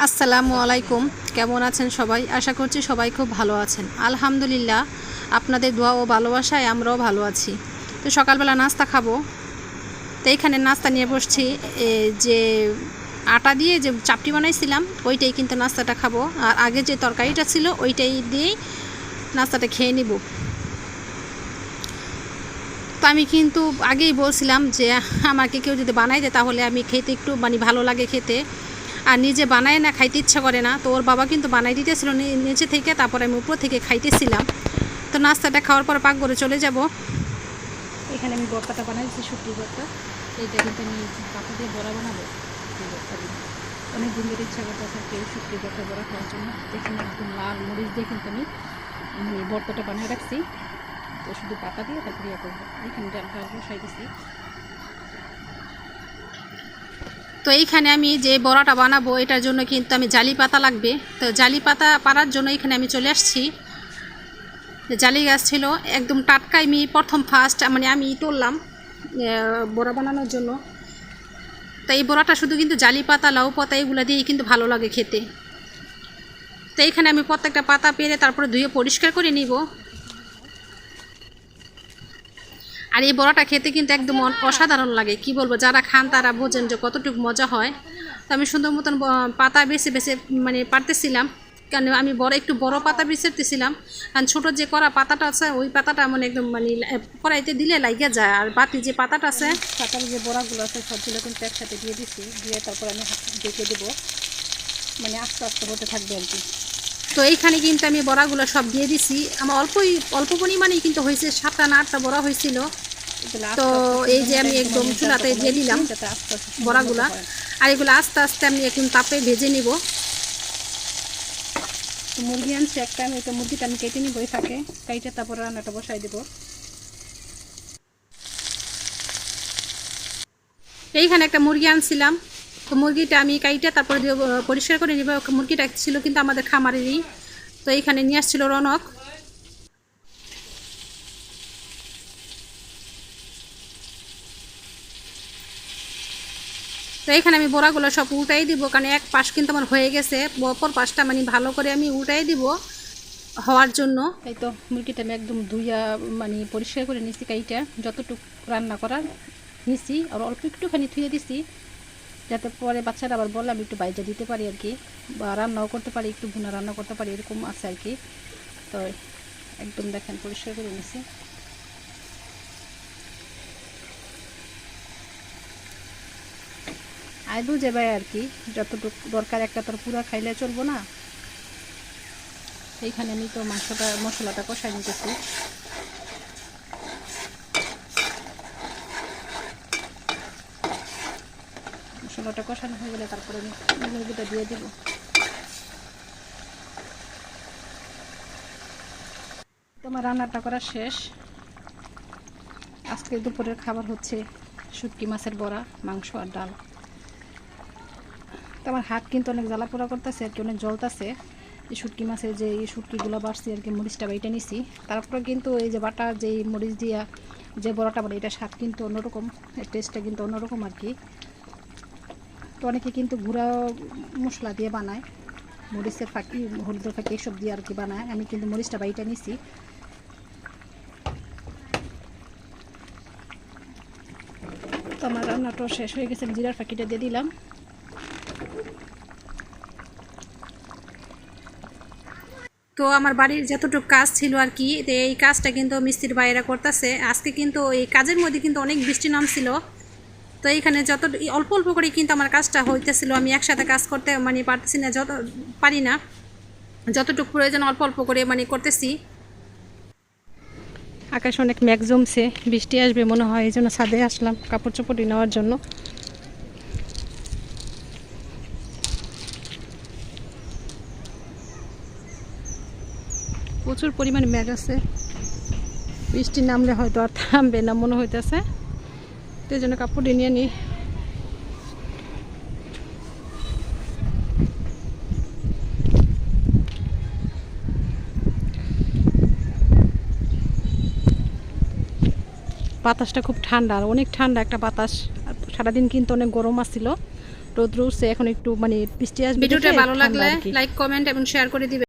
আসসালামু আলাইকুম। কেমন আছেন সবাই? আশা করছি সবাই খুব ভালো আছেন। আলহামদুলিল্লাহ, আপনাদের দোয়া ও ভালোবাসায় আমরাও ভালো আছি। তো সকালবেলা নাস্তা খাবো, তো এইখানে নাস্তা নিয়ে বসছি। যে আটা দিয়ে যে চাপটি বানাইছিলাম ওইটাই কিন্তু নাস্তাটা খাবো, আর আগে যে তরকারিটা ছিল ওইটাই দিয়েই নাস্তাটা খেয়ে নিব। তো আমি কিন্তু আগেই বলছিলাম যে আমাকে কেউ যদি বানাই দেয় তাহলে আমি খেতে একটু ভালো লাগে খেতে, আর নিজে বানায় না খাইতে ইচ্ছা করে না। তো ওর বাবা কিন্তু বানাই দিতেছিল নিচে থেকে, তারপরে আমি উপর থেকে খাইতেছিলাম। তো নাস্তাটা খাওয়ার পর পাকঘরে চলে যাব। এখানে আমি ভর্তাটা বানাইছি, শুটকি ভর্তা। এইটা কিন্তু আমি পাতা দিয়ে বড়া বানাবো। অনেক দিন ধরে ইচ্ছা করতেছে কেউ শুটকি ভর্তা বড়া খাওয়ার জন্য। এখানে একদম লাল মরিচ দিয়ে কিন্তু আমি ভর্তাটা বানিয়ে রাখছি। তো শুধু পাতা দিয়ে তারপরে ইয়ে করবো। এখানে ডাল বসাই দিছি। তো এইখানে আমি যে বড়াটা বানাবো এটার জন্য কিন্তু আমি জালি পাতা লাগবে। তো জালি পাতা পাড়ার জন্য এখানে আমি চলে আসছি। জালি গাছ ছিল একদম টাটকা, আমি ফার্স্ট আমি তুললাম বড়া বানানোর জন্য। তো এই বড়াটা শুধু কিন্তু জালি পাতা, লাউ পাতা এগুলো দিয়েই কিন্তু ভালো লাগে খেতে। তো এইখানে আমি প্রত্যেকটা পাতা পেরে তারপরে ধুয়ে পরিষ্কার করে নিব। আর এই বড়াটা খেতে কিন্তু একদম অসাধারণ লাগে, কি বলবো, যারা খান তারা বোঝেন যে কতটুকু মজা হয়। তো আমি সুন্দর মতন পাতা বেছে বেছে পারতেছিলাম, কারণ আমি একটু বড় পাতা বেছেতেছিলাম। কারণ ছোটো যে করা পাতাটা আছে ওই পাতাটা একদম কড়াইতে দিলে লাগিয়ে যায়, আর বাকি যে পাতাটা আছে, পাতার যে বড়াগুলো আছে সবগুলো কিন্তু একসাথে দিয়ে দিচ্ছি। দিয়ে তারপর আমি ডেকে দেবো, আস্তে আস্তে হতে থাকবে আর কি। তো এইখানে কিন্তু আমি বড়াগুলো সব দিয়ে দিছি। আমার অল্প পরিমাণেই কিন্তু হয়েছে, 7টা না 8টা বড়া হয়েছিল। তো এই যে আমি একদম চুলাতে দিয়ে দিলাম বড়াগুলা, আর এগুলো আস্তে আস্তে আমি একদম তাপে ভেজে নিব। তো মুরগি আনছি একটা, আমি তো মুরগিটা আমি কেটে নিব, এই ফাঁকে কাইটে তারপর রান্নাটা বসাই দেবো। এইখানে একটা মুরগি আনছিলাম, তো মুরগিটা আমি কাইটে তারপরে দিয়ে পরিষ্কার করে নিব। মুরগিটা ছিল কিন্তু আমাদের খামারেরই। তো এইখানে নিয়ে আসছিল রনক। তো এখানে আমি বড়াগুলো সব উল্টাই দিব, কারণ এক পাশ কিন্তু আমার হয়ে গেছে, অপর পাশটা ভালো করে আমি উল্টাই দিব হওয়ার জন্য। তাই তো মুরগিটা আমি একদম ধুইয়া পরিষ্কার করে নিছি, কাইটা যতটুকু রান্না করার নিছি, আর অল্প একটুখানি ধুয়ে দিছি, যাতে পরে বাচ্চারা আবার বললাম একটু বাইজা দিতে পারি আর কি, বা রান্নাও করতে পারি, একটু ভুনা রান্না করতে পারি, এরকম আছে আর কি। তো একদম দেখেন পরিষ্কার করে নিছি। আয় বুঝে ভাই আর কি, যতটুকু দরকার, একটা তোর পুরা খাইলে চলবো না। এইখানে আমি তো মশলাটা কষাই নিতেছি। মশলাটা কষানো হয়ে গেলে তারপরে আমি মুরগিটা দিয়ে দিব। তোমার রান্নাটা করা শেষ। আজকে দুপুরের খাবার হচ্ছে শুটকি মাছের বড়া, মাংস আর ডাল। তো আমার হাত কিন্তু অনেক জ্বালা পোড়া করতেছে আর কি, অনেক জ্বলতেছে। এই শুটকি মাছের যে এই শুটকিগুলো বাড়ছি আর কি, মরিচটা বাইটা নিছি। তারপরে কিন্তু এই যে বাটা যে মরিচ দিয়া যে বড়াটা বলে, এটা স্বাদ কিন্তু অন্যরকম, টেস্টটা কিন্তু অন্যরকম আর কি। তো অনেকে কিন্তু গুঁড়া মশলা দিয়ে বানায়, মরিচের ফাঁকি, হলুদের ফাঁকি এসব দিয়ে আর কি বানায়। আমি কিন্তু মরিচটা বাইটা নিছি। তো আমার রান্নাটা শেষ হয়ে গেছে, জিরার ফাঁকিটা দিয়ে দিলাম। তো আমার বাড়ির যতটুকু কাজ ছিল আর কি, তো এই কাজটা কিন্তু মিস্ত্রির বাইরা করতেছে। আজকে কিন্তু এই কাজের মধ্যে কিন্তু অনেক বৃষ্টি নামছিল। তো এইখানে অল্প অল্প করে কিন্তু আমার কাজটা হইতেছিল। আমি একসাথে কাজ করতে পারতেছি না, পারি না, যতটুকু প্রয়োজন অল্প অল্প করে করতেছি। আকাশ অনেক মেঘ জমছে, বৃষ্টি আসবে মনে হয়, এই জন্য ছাদে আসলাম কাপড় চোপড় নেওয়ার জন্য। প্রচুর পরিমাণে মেঘ আছে, বৃষ্টি নামলে হয়তো আর থামবে না মনে হইতেছে, তো এই জন্য কাপড় নিয়ে নিই। বাতাসটা খুব ঠান্ডা, আর অনেক ঠান্ডা একটা বাতাস। সারাদিন কিন্তু অনেক গরম আসছিল, রোদ্র উঠছে, এখন একটু মানে বৃষ্টি আসবে ভিডিওটা দেখে ভালো ঠান্ডা লাগলে আর কি। লাইক কমেন্ট এবং শেয়ার করে দিবেন।